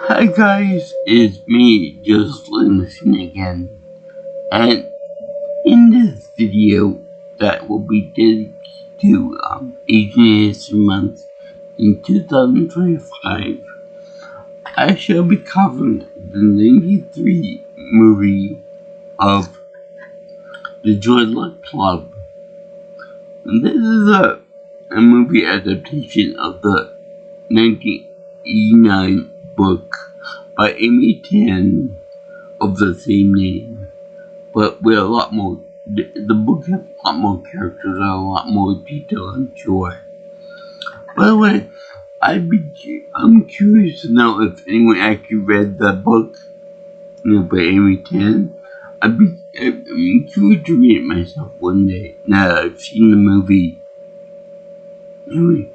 Hi guys, it's me, Just Livingston again, and in this video that will be dedicated to Asian History Month in 2025, I shall be covering the 93 movie of The Joy Luck Club. And this is a movie adaptation of the 1989 book by Amy Tan of the same name, but with a lot more. The book has a lot more characters and a lot more detail and joy. By the way, I'm curious to know if anyone actually read that book, by Amy Tan. I'm curious to read it myself one day. Now that I've seen the movie. Anyway,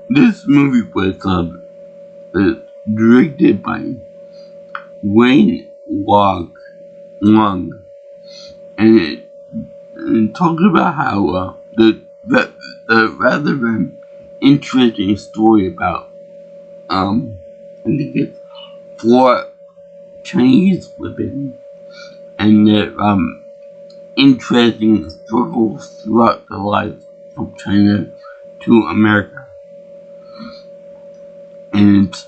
this movie was directed by Wayne Wong, and talking about how the rather interesting story about I think it's 4 Chinese women and their interesting struggles throughout the life from China to America, and it's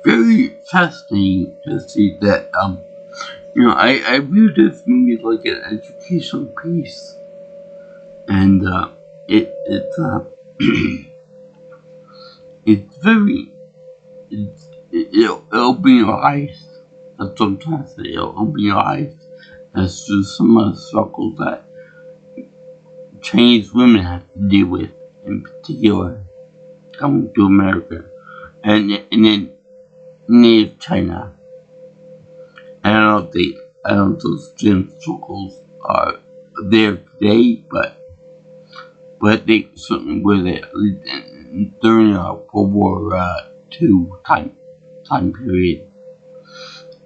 very fascinating to see that I view this movie like an educational piece, and it's it's very it'll open your eyes. That's what I'm trying to say. It'll open your eyes as to some of the struggles that Chinese women have to deal with, in particular coming to America and then native China. I don't know if those gym struggles are there today, but they certainly were there during World War II time period.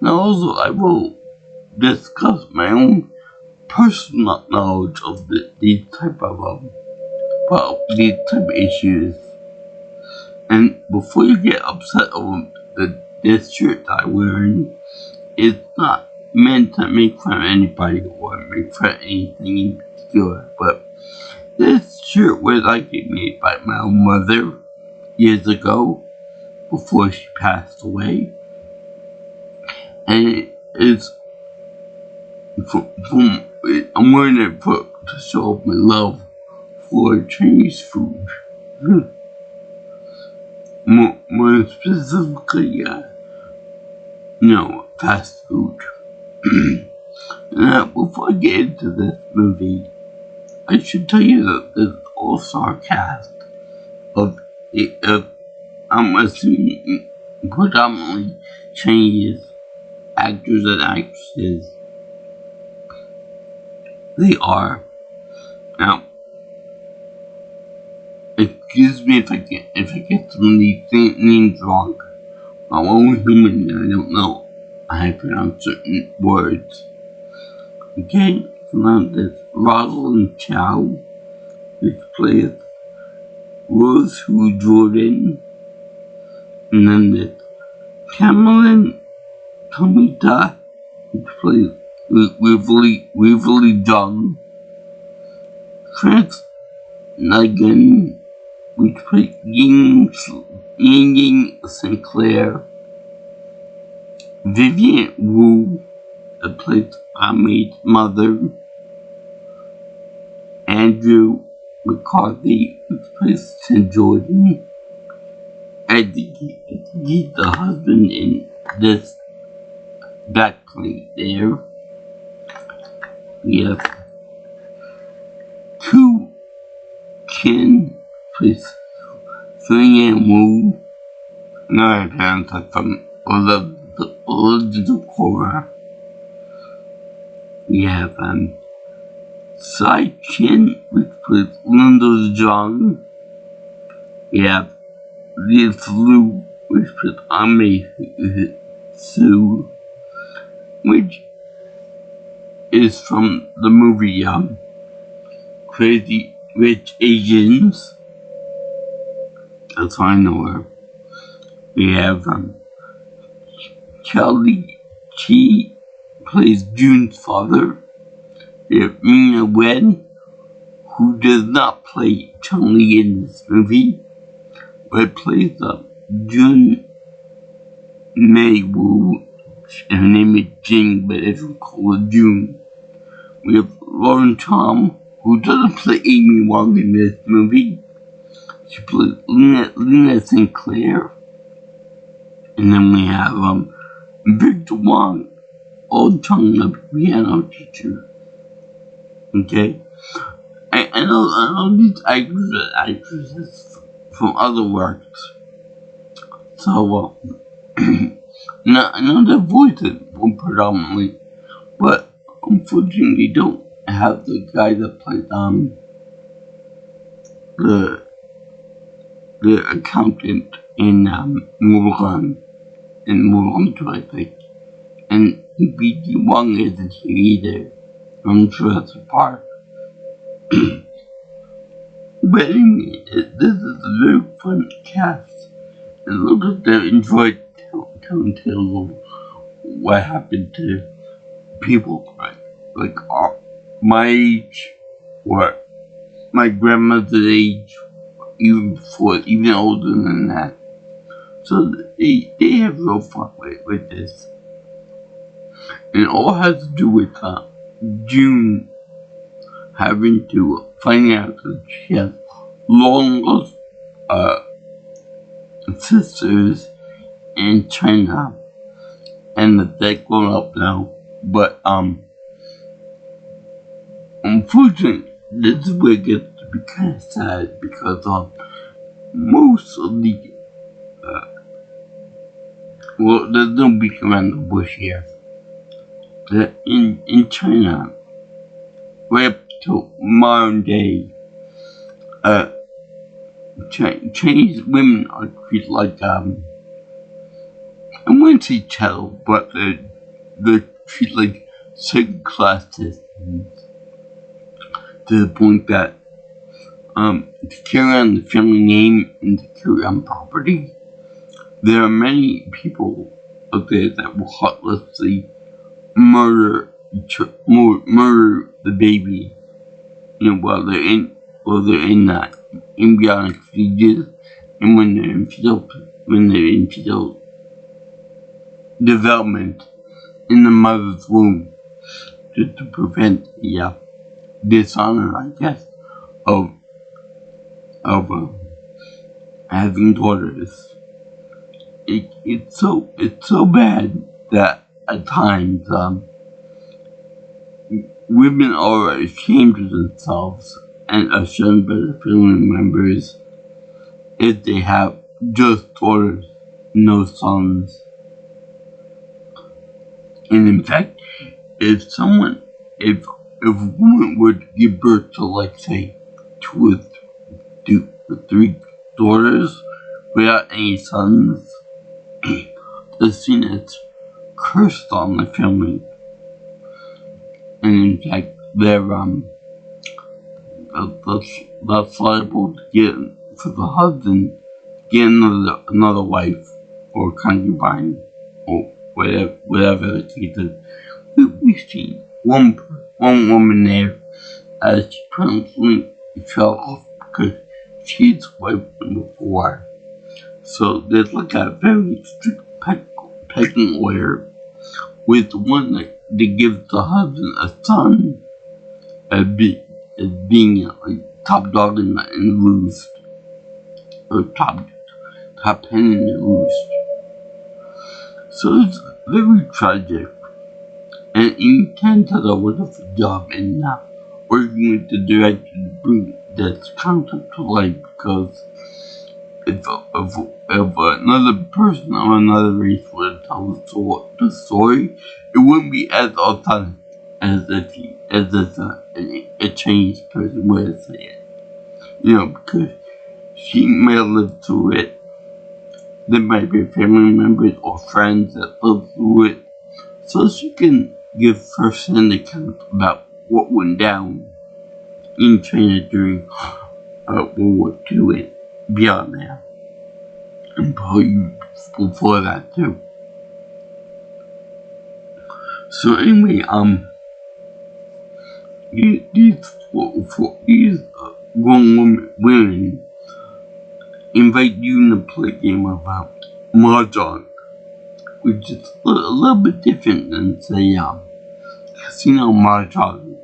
Now also I will discuss my own personal knowledge of these type of issues. And before you get upset over this shirt that I'm wearing, it's not meant to make fun of anybody or make fun of anything in particular, but this shirt was actually made by my own mother years ago, before she passed away, and it is I'm wearing it to show my love for Chinese food. More specifically, fast food. Now, before I get into this movie, I should tell you that this all-star cast of I'm assuming predominantly Chinese actors and actresses. They are. Now, excuse me if I get some of these names wrong. I'm only human and I don't know how to pronounce certain words. Okay, so now there's Rosalind Chow, which plays Rose Hu Jordan, and then there's Cameron Tomita, which plays Waverly Jung, Frank Nagan, which plays Ying Sinclair, Vivian Wu, that plays Ahmed's mother, Andrew McCarthy, which plays Tim Jordan, Eddie, the husband in this backplate there. We have Tu Kin, plays Feng Wu, another parent from the Korra. We have Sai Chen, which plays Linda Zhang. We have Liz Liu, which plays Ame Su, which is from the movie Crazy Rich Asians. That's how I know her. We have Charlie Chi plays June's father. We have Ming-Na Wen, who does not play Chun-Li in this movie, but plays June Mei-Wu. Her name is Jing, but everyone calls her June. We have Lauren Tom, who doesn't play Amy Wong in this movie. She plays Lena Sinclair. And then we have Victor Wong, old Chung, the piano teacher. Okay? I know these actors and actresses from other works. So, I know their voices predominantly, but unfortunately don't have the guy that played the accountant in Mulan 2, I think. And B.G. Wong isn't here either. I'm sure that's a part. But anyway, this is a very fun cast. And look at them enjoy telling tales of what happened to people like my age or my grandmother's age, even older than that. So they have real fun with this. And it all has to do with June having to find out that she has long lost sisters in China, and that they're grown up now. But unfortunately, this is where it gets to be kind of sad, because most of the well, there's no beat around the bush here. That in China, right up to modern day, Chinese women are treated like I wouldn't say chattel, but they're treated like second class citizens, to the point that to carry on the family name and to carry on property, there are many people out there that will heartlessly murder the baby, while they're in that embryonic stages, and when they're in fetal development in the mother's womb, just to prevent the dishonor, I guess, of having daughters. It's so bad that at times women are ashamed of themselves and ashamed by their family members if they have just daughters, no sons. And in fact, if a woman were to give birth to, like, say, 2 or 3 daughters without any sons, they're seen as cursed on the family. And in fact, they're that's liable to get, for the husband, get another wife or concubine or whatever the case is. We've seen one woman there as she permanently fell off because she's wiped before. So there's like a very strict pecking order, with one that gives the husband a son as being like top dog in the roost, or top hen in the roost. So it's very tragic, and you can tell a wonderful job in working with the director to bring this concept to life, because if another person of another race were to tell the story, it wouldn't be as authentic as if a Chinese person were to say it. Because she may have lived through it. There might be family members or friends that lived through it, so she can give first-hand account about what went down in China during World War II and beyond that, and probably before that too. So anyway, these grown women invite you to play a game of Mahjong, which is a little bit different than say casino Mahjong.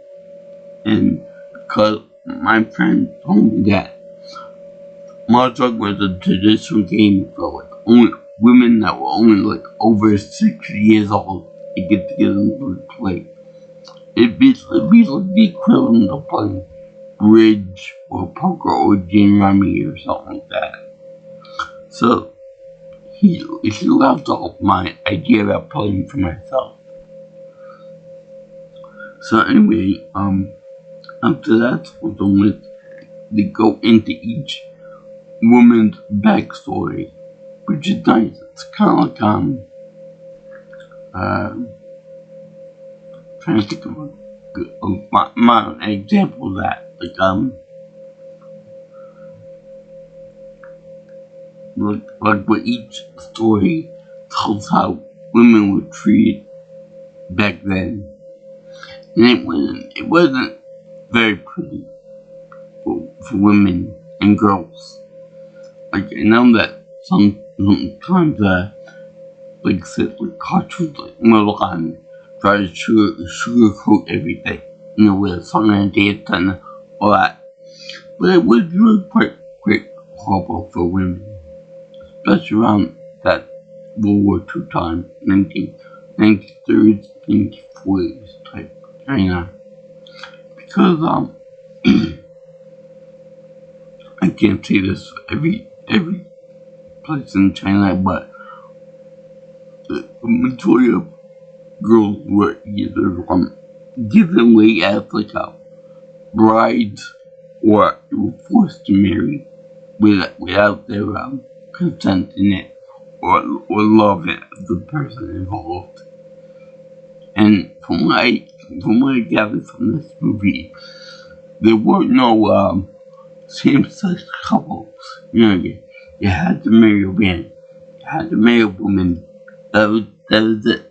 And because my friend told me that Mahjong was a traditional game for like only women that were only like over 60 years old to get together and play. It'd be like the equivalent of playing bridge or poker or gin rummy or something like that. So he loved all my idea about playing for myself. So anyway, after that's all done with, they go into each woman's backstory, which is nice. It's kind of like trying to think of my example of that, like where each story tells how women were treated back then, and it wasn't very pretty for women and girls. Like I know that sometimes like cartoons like Mulan try to sugarcoat everything, with song and dance and all that. But it was really quite horrible for women, especially around that World War II time, 1930s, 1940s type China. Because I can't say this for every place in China, but the majority of girls were either given away as like a brides, or were forced to marry without their consent in it, or love of the person involved. And from what I gathered from this movie, there were no same-sex couples. You had to marry a man, you had to marry a woman. That was it.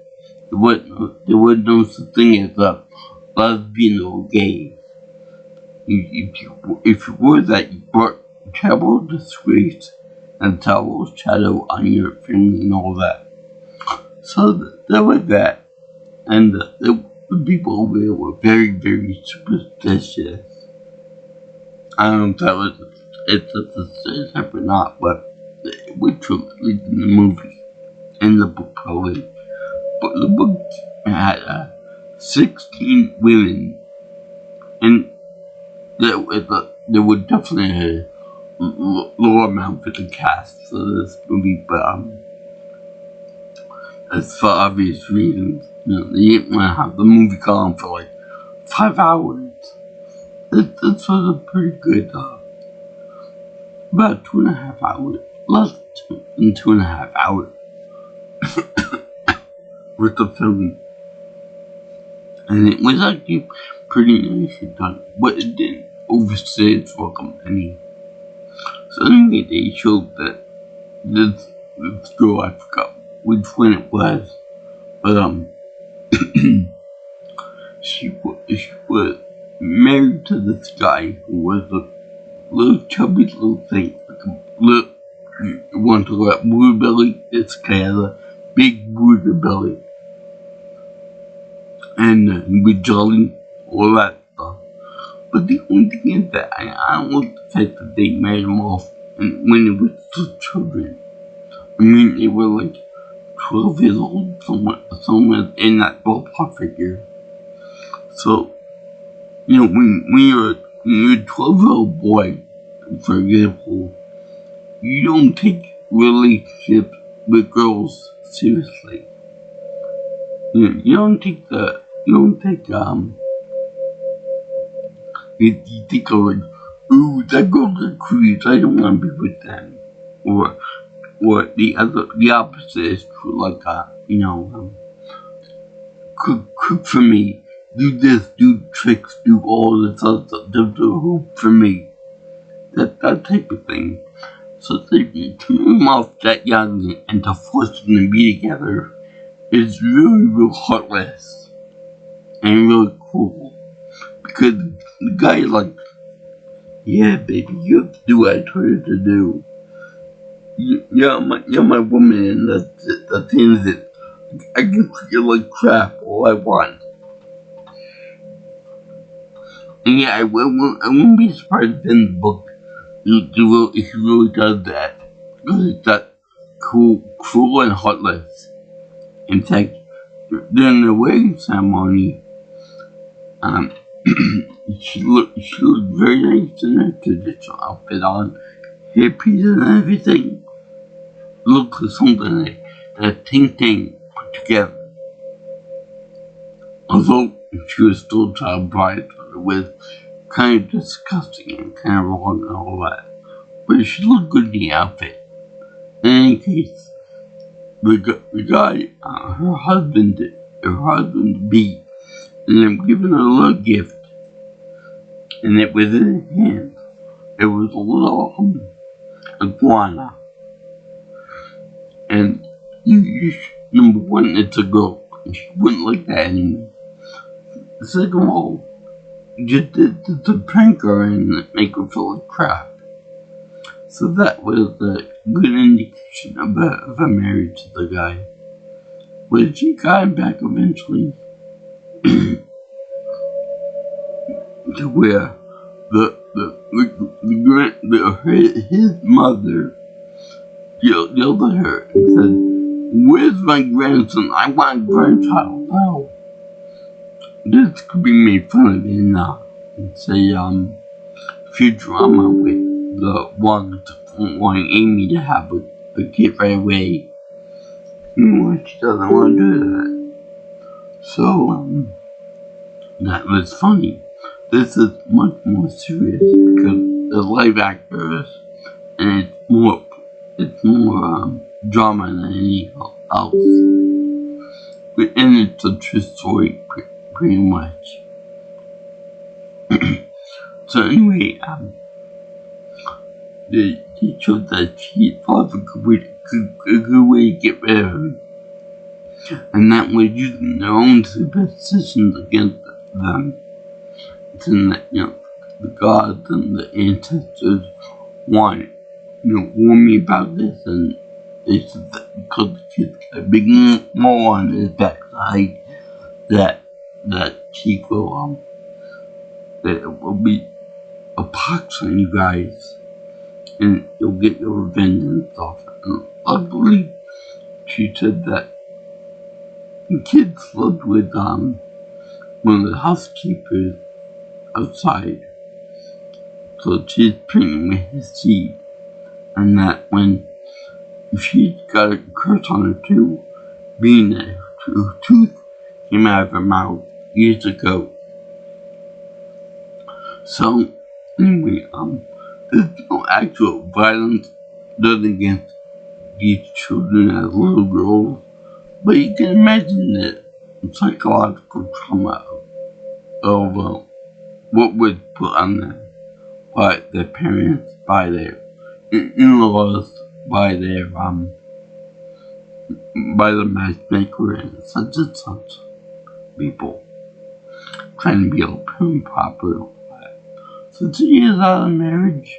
There was no such thing as a lesbian or gay. If you were that, you brought terrible disgrace and terrible shadow on your family and all that. So there was that, and the people over there were very, very superstitious. I don't know if it's a stereotype or not, but it was true, at least in the movie, in the book probably. But the book had 16 women, and there was definitely a lower amount for the cast for this movie, but as for obvious reasons, they didn't want to have the movie go on for like 5 hours. This was a pretty good, about 2.5 hours, less than 2.5 hours with the film. And it was actually pretty nicely done, but it didn't overstay its welcome any. So anyway, they showed that this girl, I forgot which one it was, but she was married to this guy who was a little chubby little thing, like a little, you want to go at blue belly, this guy has a big booty belly, and with jolly, all that stuff. But the only thing is that I don't like the fact that they married him off when it was just children. I mean, they were like 12 years old, somewhere in that ballpark figure. So, when you're a 12-year-old boy, for example, you don't take relationships with girls seriously. You don't take you think of like, ooh, that girl's a creep, I don't want to be with them. Or the opposite is true, like, cook for me, do this, do tricks, do all this other stuff, do hoop for me. That type of thing. So to move them off that young and to force them to be together is really, real heartless. and really cool. Because the guy like, yeah, baby, you have to do what I told you to do. You're my woman, and the things that I can treat you like crap all I want. And yeah, I wouldn't be surprised in the book if he really does that. Because it's that cruel and heartless. In fact, during the wedding ceremony, um, she looked very nice in her traditional outfit on, hairpiece and everything. Looked like something that Ting Ting put together. Although she was still child bride, it was kind of disgusting and kind of wrong and all that. But she looked good in the outfit. In any case, the guy, her husband be, and I'm giving her a little gift, and it was in her hand. It was a little iguana, and number one, it's a girl. She wouldn't like that anymore. Second of all, just did to prank her and make her feel like crap. So that was a good indication of her marriage to the guy. But she got him back eventually to where his mother yelled at her and said, "Where's my grandson? I want a grandchild now." This could be made fun of in say Futurama with the one wanting Amy to have a kid right away. She doesn't want to do that. So that was funny. This is much more serious because the live actors, and it's more drama than anything else. And it's a true story, pretty much. So anyway, they showed that she thought of a good way to get rid of him, and that was using their own superstitions against them. And that, the gods and the ancestors warned me about this, and they said that because the kid's got a big mole on his backside, that he will, that it will be a pox on you guys, and you'll get your revenge and stuff. And luckily, she said that the kids lived with one of the housekeepers outside, so she's pregnant with his seed, and that when she got a curse on her too, being that her tooth came out of her mouth years ago. So anyway, there's no actual violence done against these children as little girls, but you can imagine the psychological trauma of what was put on them by their parents, by their in-laws, by the matchmaker, and such people trying to be open proper. So 2 years out of marriage,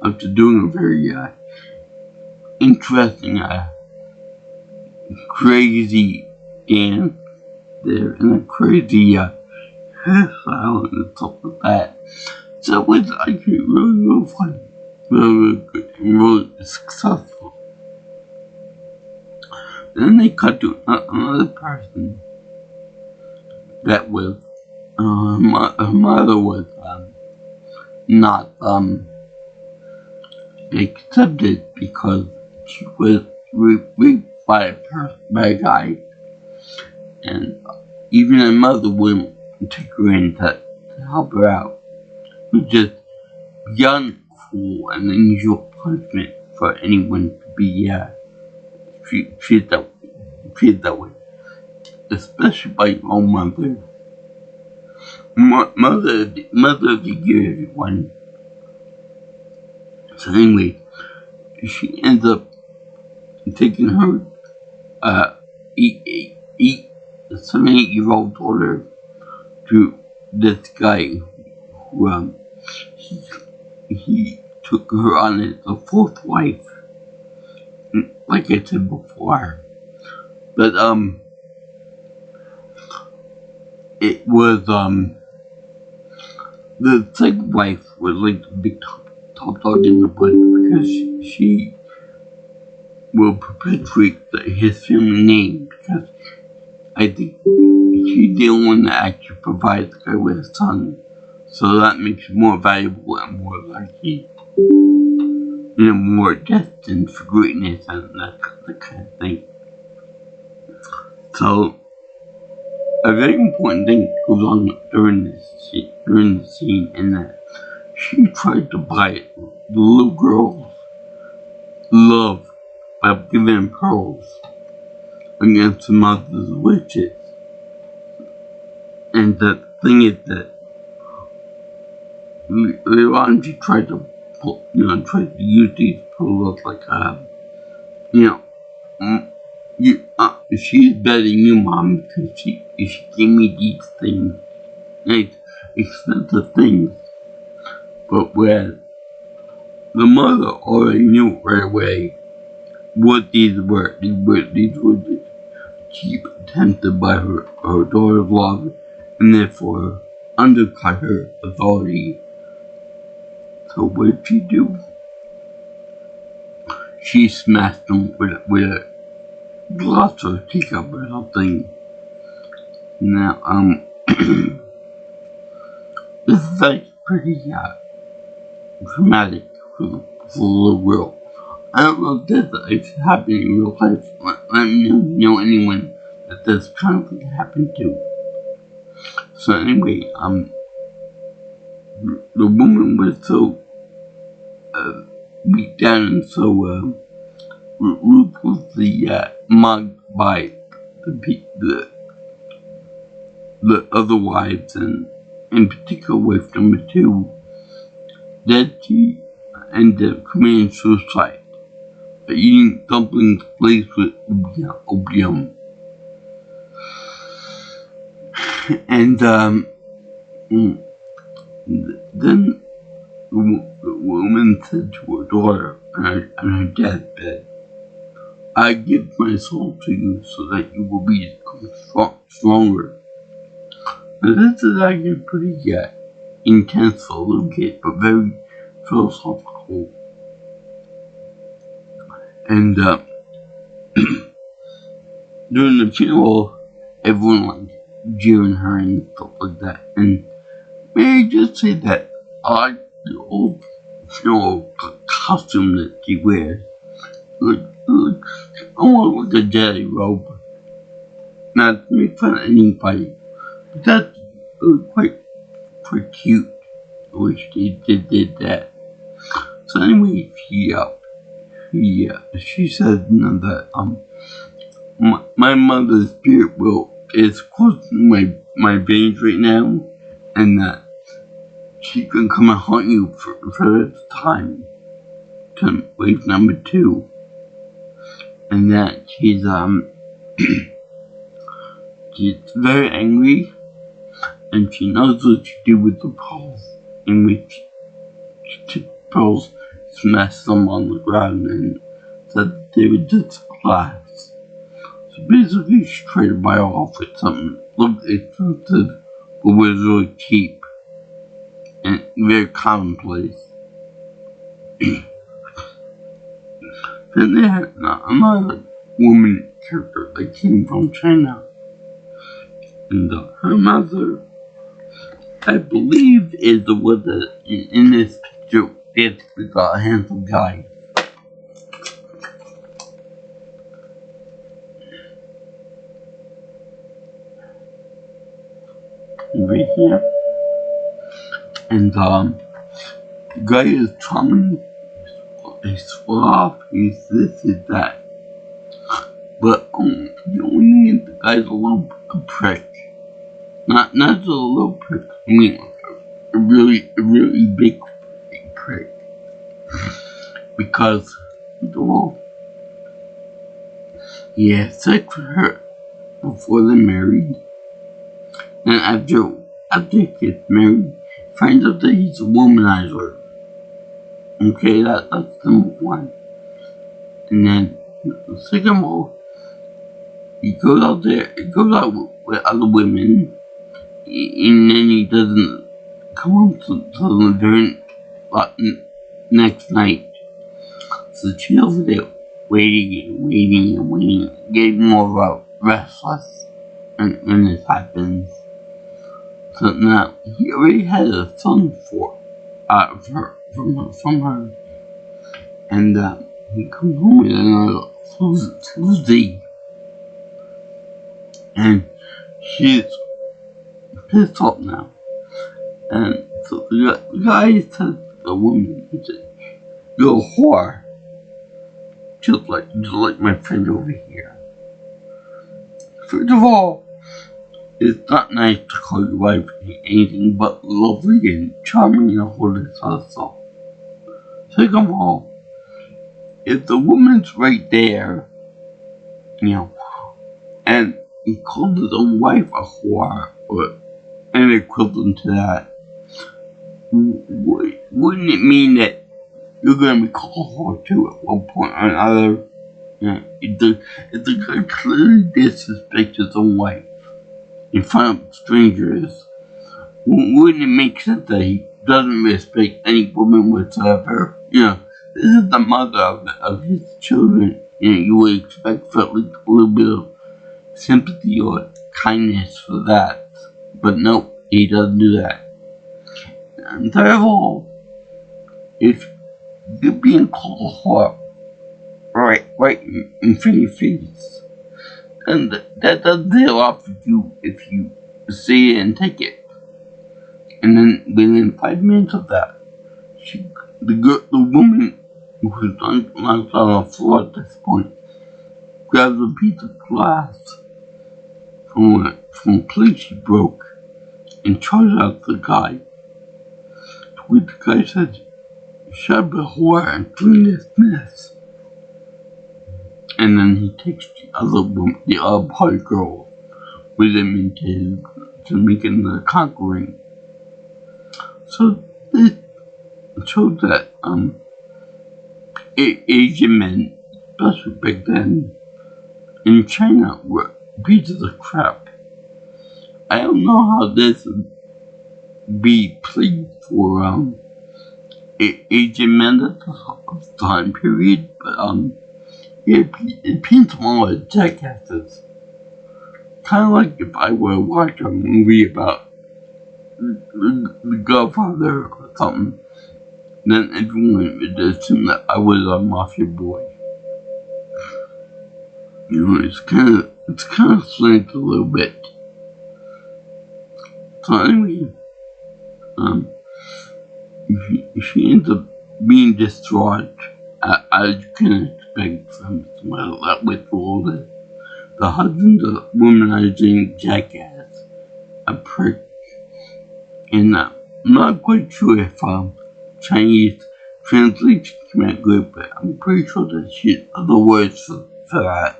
after doing a very interesting, crazy dance there, and a crazy hairstyle and stuff like that. So it was actually really funny, really good, and really successful. Then they cut to another person that was, her mother was not accepted because she was raped by a guy, and even her mother wouldn't take her in to help her out. It was just beyond cruel and unusual punishment for anyone to be treated that way, especially by your own mother. Mother of the year, everyone. So anyway, she ends up taking her 7-8-year-old daughter to this guy who he took her on as a fourth wife, like I said before. But it was the second wife was like the big top dog in the bunch because she will perpetuate his family name, because I think she's the only one that actually provides the guy with a son, so that makes it more valuable and more likely, more destined for greatness and that kind of thing. So a very important thing goes on during the scene, in that she tried to buy the little girl's love by giving them pearls against the mother's wishes. And the thing is that later on she tried to use these pearls like she's better than you, Mom, because she gave me these things, like expensive things. But where the mother already knew right away what these were. These were the cheap attempted by her daughter's love, and therefore undercut her authority. So what did she do? She smashed them with a glass or a teacup or something. Now, this is like pretty dramatic for the little girl. I don't know if this happened in real life. Let me know anyone that this kind of thing happened to. So anyway, the woman was so beat down and so ruthlessly mugged by the other wives, and in particular wife number 2, that she ended up committing suicide by eating dumplings laced with opium. And then the woman said to her daughter on her deathbed, "I give my soul to you so that you will become stronger." Now this is actually pretty intense for a little kid, but very philosophical. And during the funeral, everyone jeering her and stuff like that. And may I just say that I like the old funeral costume that she wears. Looks almost like a daddy robe. Not to make fun of anybody, but that's quite cute. I wish they did that. So anyway, she said that my mother's spirit is coursing my veins right now, and that she can come and haunt you for this time, to wife number 2, and that she's she's very angry, and she knows what to do with the pearls, in which she took pearls, smashed them on the ground, and said they were just glass. So basically, she tried to buy off with something that looked expensive, but was really cheap and very commonplace. Then they had another woman character that came from China, and her mother, I believe, is the one that in this picture basically got a handsome guy. Right here. And the guy is charming, he's suave, he's this, he's that. But the only thing is the guy's a little prick. Not just a little prick, I mean a really big prick. Because, first of all, he had sex with her before they married. And after after he gets married, he finds out that he's a womanizer. Okay, that's number one. And then, second of all, he goes out with other women, and then he doesn't come home till the very next night. So she's over there waiting, getting more restless when this happens. So now, he already had a son from her, and he comes home with another Susie, and she's pissed off now. And so the guy says to the woman, he said, "You're a whore, just like my friend over here." First of all, it's not nice to call your wife anything but lovely and charming and all this other stuff. Second of all, if the woman's right there, and he called his own wife a whore, or an equivalent to that, wouldn't it mean that you're going to be called a whore too at one point or another? If the guy clearly disrespects his own wife in front of strangers, wouldn't it make sense that he doesn't respect any woman whatsoever? This is the mother of his children. You would expect for at least a little bit of sympathy or kindness for that. But nope, he doesn't do that. And third of all, if you're being called a whore right in front of your face, and that doesn't take a lot for you if you see it and take it. And then within 5 minutes of that, the woman who's on the floor at this point grabs a piece of glass from a plate she broke and charges out the guy. To which the guy says, "Shut up, a whore, and clean this mess." And then he takes the other party girl with him into making the conquering. So this shows that Asian men, especially back then, in China, were pieces of crap. I don't know how this would be played for Asian men at the time period, but it paints them all as jackasses. Kind of like if I were to watch a movie about the Godfather or something, then everyone would assume that I was a mafia boy. It's kind of slanted a little bit. So anyway, she ends up being distraught, as you can expect from somebody that went through all this. The husband's a womanizing jackass, a prick, and I'm not quite sure if Chinese translation came out good, but I'm pretty sure that she had other words for that.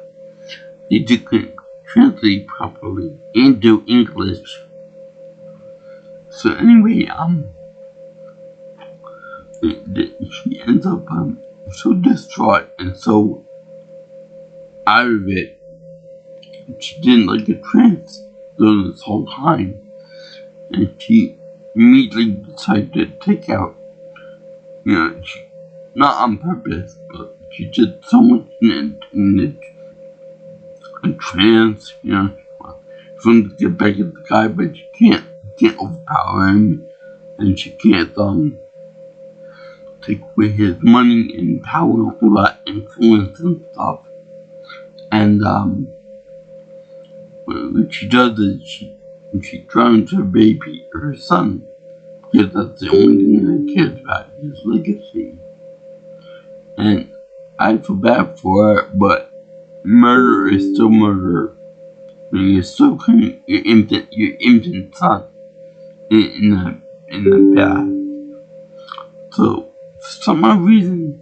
They just couldn't translate properly into English. So anyway, she ends up so distraught and so out of it. She didn't like a trance during this whole time, and she immediately decided to take out. She, not on purpose, but she did so much in a trance. She wants to get back at the guy, but she can't overpower him, and she can't take away his money and power and all that influence and stuff. And what she does is she drowns her baby, her son, because that's the only thing that he cares about, his legacy. And I feel bad for her, but murder is still murder. You're still putting your infant son in the bath. So for some odd reason,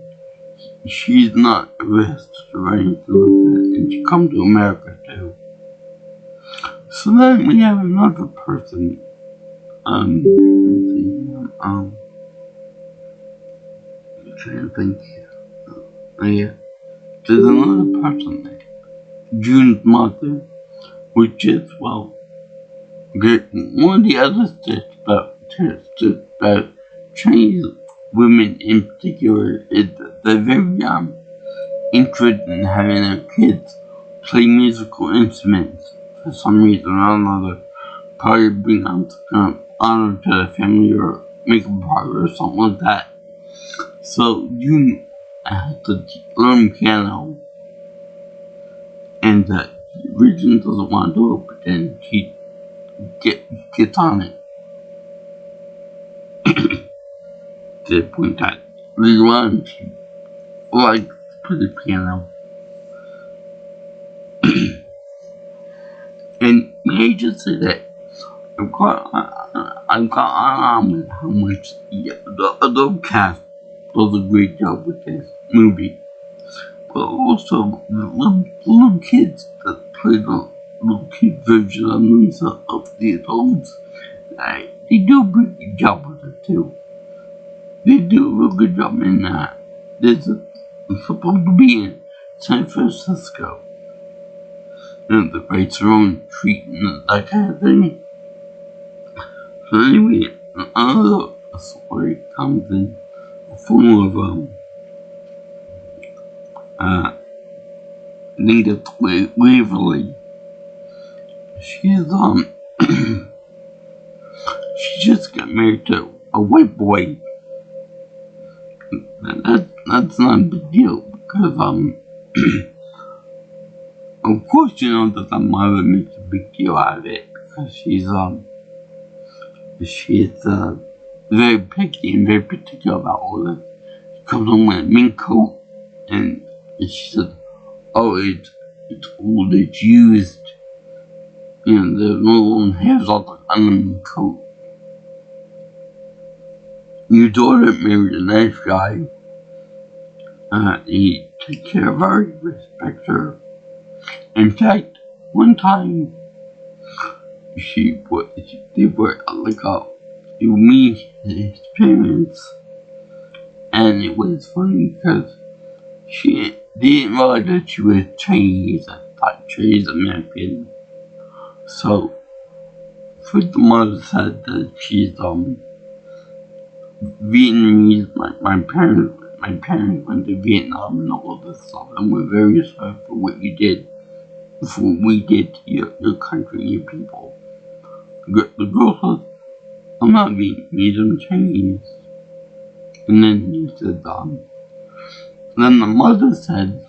she's not arrested or anything like that, and she comes to America too. So then we have another person let's see, I'm trying to think here. Yeah, there's another person there. June's mother, which is, well, one of the other tips about Chinese women in particular is that they're very interested in having their kids play musical instruments for some reason or another. Probably bring honor to the family or make a party or something like that. So June has to learn piano, and Regina doesn't want to do it, but then she gets on it to the point that later on she likes to play the piano. And may I just say that I've got on with how much the adult cast does a great job with this movie. But also the little kids that play the little kid version of the adults, they do a pretty good job with it too. They do a real good job in that. It's supposed to be in San Francisco. And the rights are own treat and that kind of thing. So anyway, another story comes in the form of Native Waverly. She's she just got married to a white boy. That's not a big deal because of course you know that the mother makes a big deal out of it because she's very picky and very particular about all this. She comes home with a mink coat and she says, "Oh, it's old, it's used. You know, there's no long hairs on the mink coat. Your daughter married a nice guy. He takes care of her, he respects her. In fact, one time they were like me and his parents, and it was funny because she didn't realize that she was Chinese. I thought Chinese American. So, for the mother said that she's Vietnamese. My parents went to Vietnam and all this stuff, and we're very sorry for what you did, for what we did to your country and your people. The girl said, "I'm not Vietnamese, I'm Chinese." And then he said, then the mother said,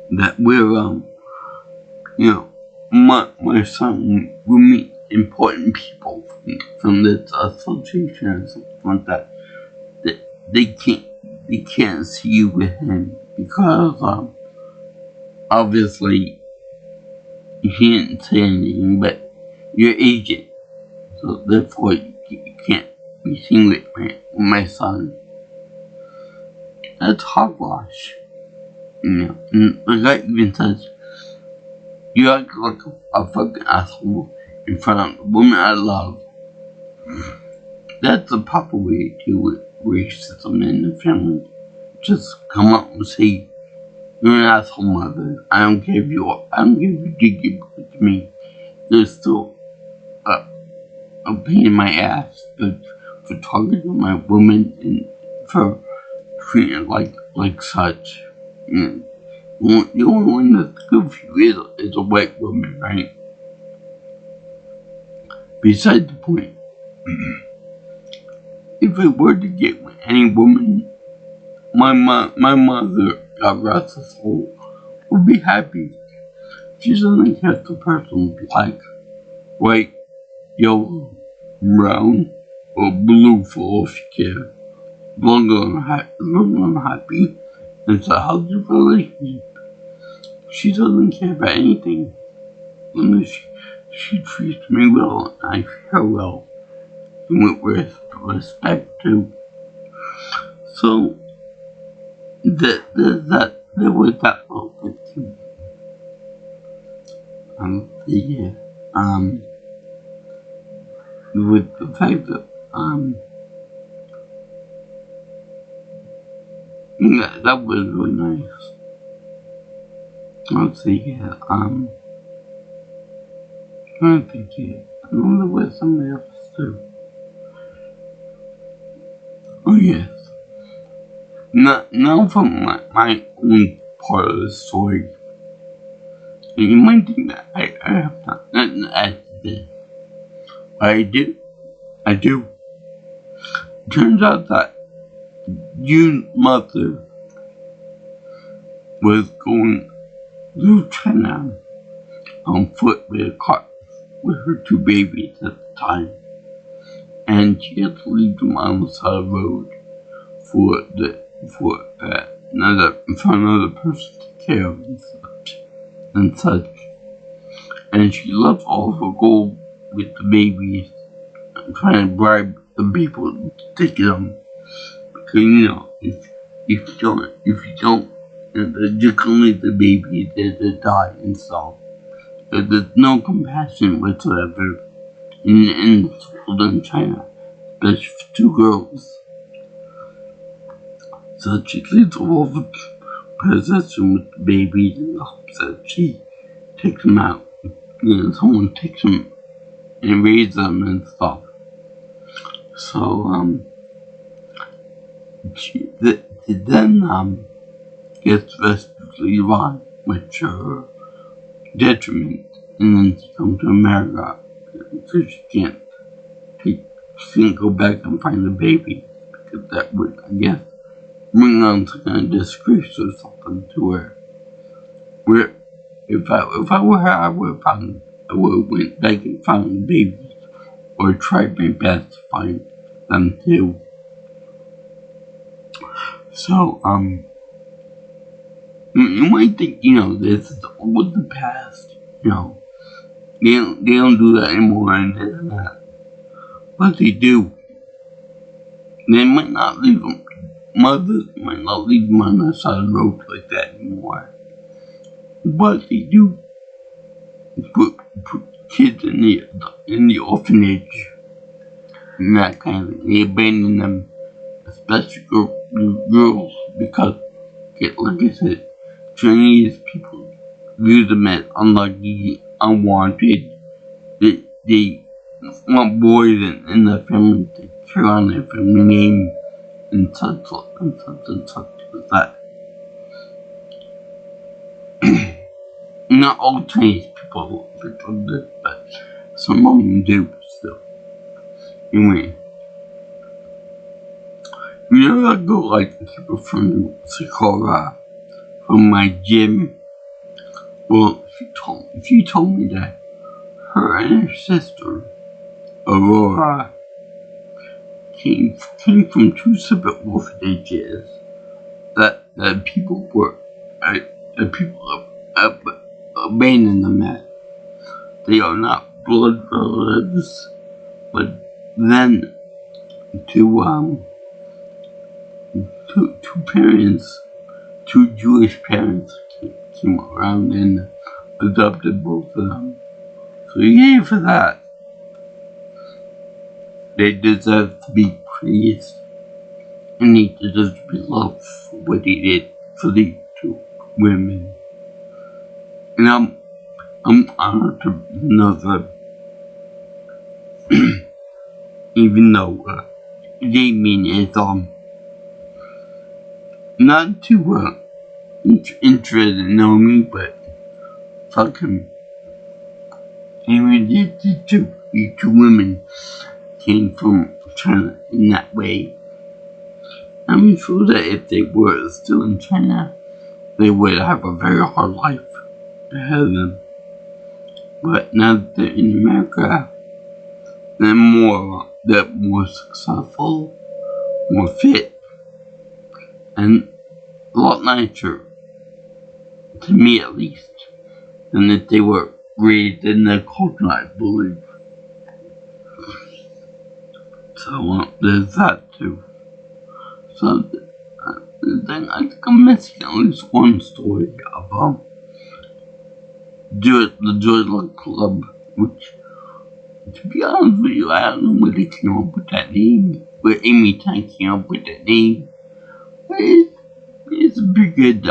that we're, you know, my son will meet important people from this association or something like that. They can't see you with him because obviously he didn't say anything, but you're agent, so therefore you can't be seen with my son. That's hogwash. You know, and the guy even says, "You act like a fucking asshole in front of the woman I love." That's the proper way to deal with racism in the family. Just come up and say, "You're an asshole, mother. I don't care if you did get back to me. You're still a pain in my ass for talking to my woman and for treating her like such." You know, the only one that's good for you is a white woman, right? Besides the point, if I were to get with any woman, my mother, God rest her soul, would be happy. She doesn't care if the person be black, white, yellow, brown, or blue for all she cares. As long as I'm happy, it's a healthy relationship. She doesn't care about anything. As long as she treats me well and I treat her well. And with respect too. So there was that little bit too. the um, with the fact that that was really nice. Let's see here. Trying to think here. I know there was somebody else too. Oh yes. Now from my own part of the story. And you might think that I have not nothing to add to this. But I do. Turns out that June's mother was going through China on foot with a cart with her two babies at the time. And she had to leave them on the side of the road for another person to care of and such. And she left all of her gold with the babies and trying to bribe the people to take them. Because if you don't, you can leave the baby there to die and so. There's no compassion whatsoever in this world in China, especially for two girls. So she leaves all the possession with the babies in the hopes that she takes them out. Someone takes them and raises them and stuff. So, she then gets arrested later on, which her detriment, and then she comes to America because she can't go back and find the baby because that would, I guess, bring on some kind of disgrace or something to her. Where if I were her, I would have went back and found the babies or tried my best to find them too. So you might think, this is all the past, they don't do that anymore and this and that. But they do. They might not leave them, mothers might not leave them on the side of the road like that anymore. But they do put kids in the orphanage and that kind of thing. They abandon them, especially girls, because, like I said, Chinese people view them as unlucky, unwanted. They want boys in their family to carry on their family name and such as that. Not all Chinese people do this, but some of them do still. Anyway, I go like people from Sakura from my gym. Well, she told me that her and her sister, Aurora, came from two separate orphanages that people abandoned them at. They are not blood relatives, but then two parents, two Jewish parents came around and adopted both of them. So yay for that. They deserve to be praised, and he deserves to be loved for what he did for these two women. And I'm honored to know that even though Damien is not too interested in knowing me, but fuck him. Anyway, these two women came from China in that way. I'm sure that if they were still in China, they would have a very hard life ahead of them. But now that they're in America, they're more successful, more fit, and a lot nicer, to me at least, than if they were raised in their culture, I believe. So there's that too. So then I think I'm missing at least one story of the Joy Luck Club, which, to be honest with you, I don't know where they came up with that name, where Amy Tan came up with that name. But it's a pretty good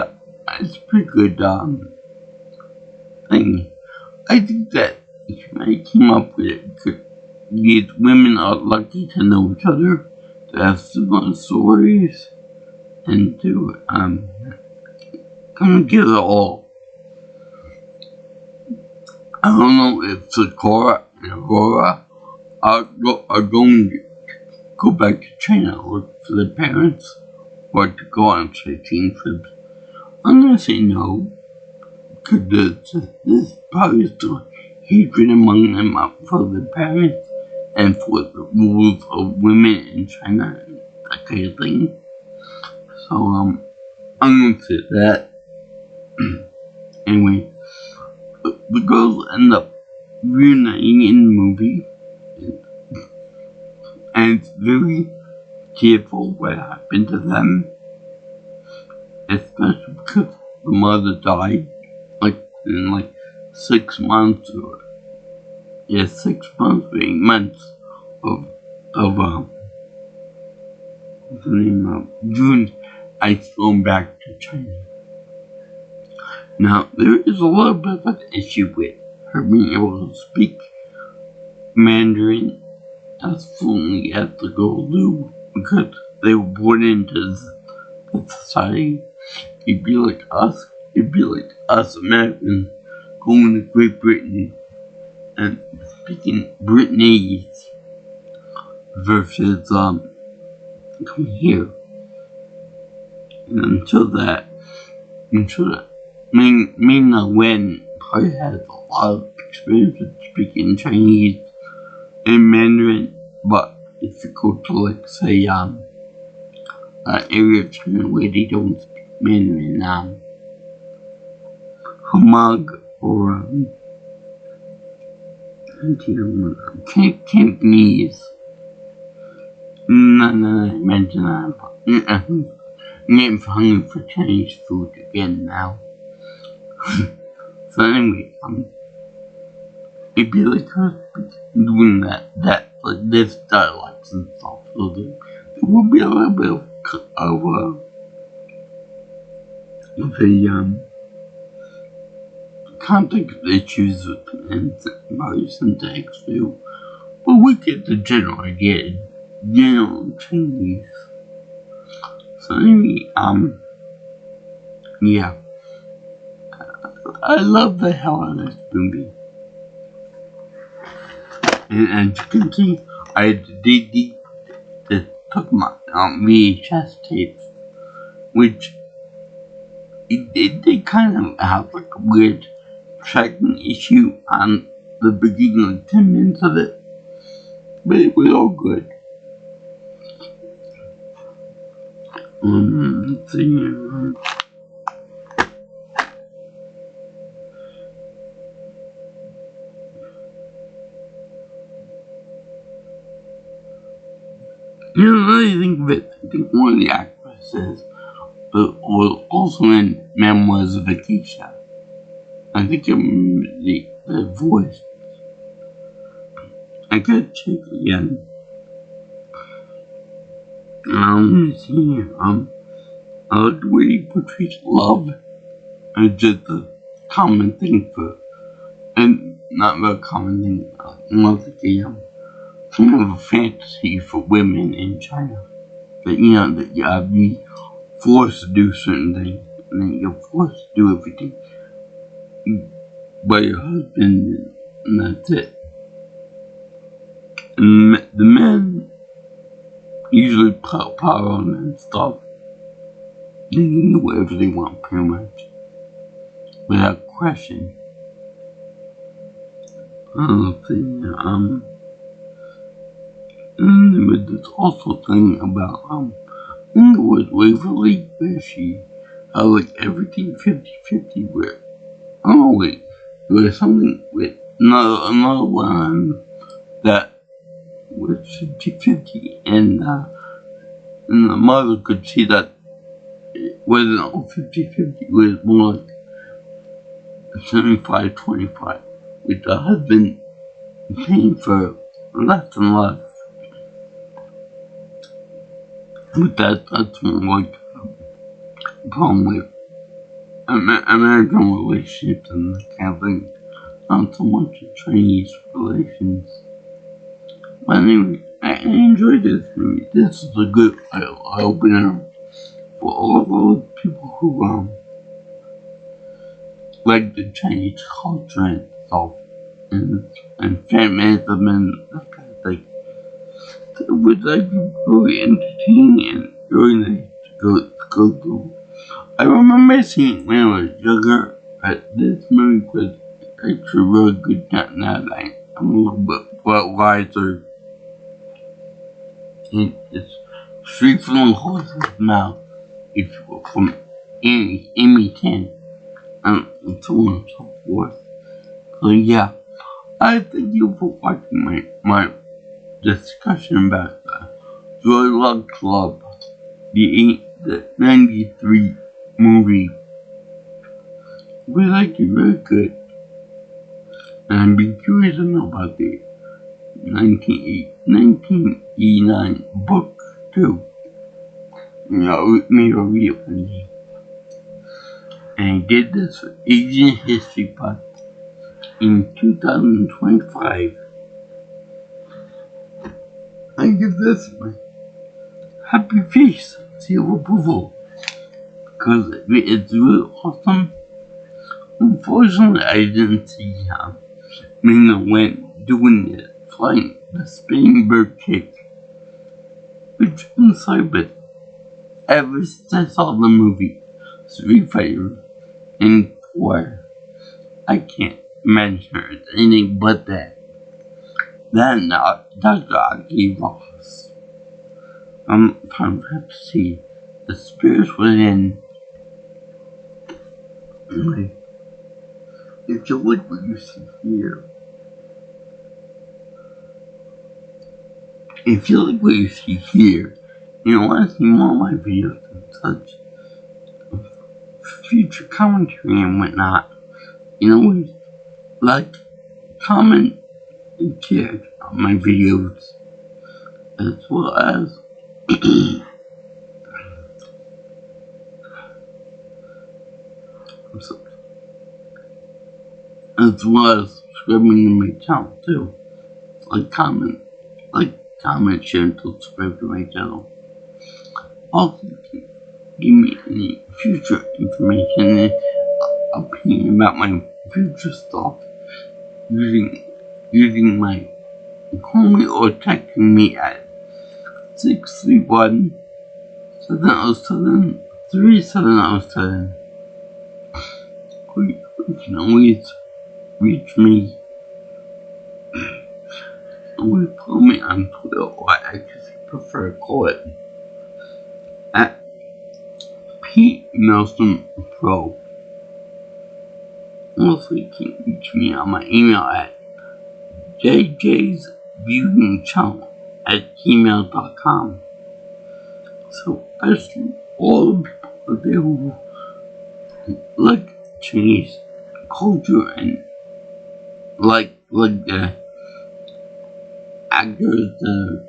thing. I think that I came up with it because these women are lucky to know each other, to have similar stories, and to come together all. I don't know if Sakura and Aurora are going to go back to China to look for their parents, or to go on sightseeing trips. I'm gonna say no, because there's probably still hatred among them for their parents and for the rules of women in China and that kind of thing. So I'm gonna say that. Anyway, the girls end up reuniting in the movie, and it's very tearful what happened to them, especially because the mother died in 6 months or 6 months or 8 months of what's the name of June ice going back to China. Now there is a little bit of an issue with her being able to speak Mandarin as fluently as the girls do, because they were born into the society. It'd be like us Americans going to Great Britain and speaking Brittanyese versus come here. And until that Ming-Na Wen probably has a lot of experience with speaking Chinese and Mandarin, but if you go to say area of China where they don't speak Mandarin, Hamag or Cantonese. No, I mentioned that. I'm getting hungry for Chinese food again now. So anyway, it'd be like her doing that like this dialects and stuff. So there would be a little bit of context issues and probably syntax too. But we get the general idea. General Chinese. So anyway, yeah. I love the hell out of this movie. And as you can see, I had to took my VHS tapes, which they kind of have a weird tracking issue on the beginning 10 minutes of it, but it was all good. Let's see. Really think of it, I think one of the actresses was also in Memoirs of a Geisha. I think the voice. I gotta check again. Let me see here. I like the way he portrays love as just a common thing and not a common thing, more like some of a fantasy for women in China. That that you have to be forced to do certain things, and then you're forced to do everything by your husband, and that's it. And the men usually put power on and stuff. They can do whatever they want, pretty much, without question. And there was this also thing about, I think it was Waverly, where she had everything 50-50, where, there was something with another one that was 50-50, and the mother could see that it wasn't all 50-50, it was more like 75-25, with the husband paying for less and less. But that's what problem with American relationships, and I can't think not so much of Chinese relations. But anyway, I enjoyed this movie. This is a good eye-opener for all those people who like the Chinese culture and stuff, and feminism and that kind of thing. It was like really entertaining and really nice to go through. I remember seeing it when I was younger, but this movie was actually really good now that I'm a little bit wiser. It's straight from the horse's mouth. It's from Amy Tan, and so on and so forth. So yeah, I thank you for watching my discussion about the Joy Luck Club, the 93 movie. We like it very good. And I'd be curious to know about the 1989 book too. Maybe I'll read it one day. And I did this for Asian History Month in 2025. I give this my happy face seal of approval because it's really awesome. Unfortunately, I didn't see Ming Wen doing it, flying the spinning bird kick, which inside, but ever since I saw the movie Street Fighter and 4, I can't imagine her as anything but that. Then Dr. Aki Ross. Perhaps see the spirits within. If you like what you see here, you want to see more of my videos and such, future commentary and whatnot, like, comment, and share on my videos, as well as subscribing to my channel too. Comment, share, and subscribe to my channel. Also, give me any future information and opinion about my future stuff using my call me or text me at 631-707-3707. You can always reach me. Always follow me on Twitter, or I actually prefer to call it at Pete Nelson Pro. Also, you can reach me on my email at jjsviewingchannel@gmail.com. So, as all the people out there who like Chinese culture and like the actors that are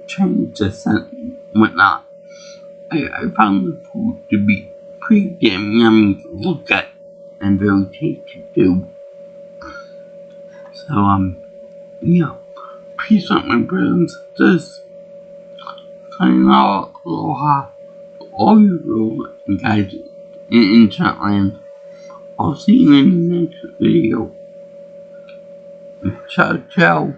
Chinese descent and whatnot, I found the food to be pretty damn yummy to look at and very tasty too. So, yeah. Peace out, my brothers and sisters. Signing out, aloha to all you girls and guys in internet land. I'll see you in the next video. Ciao, ciao.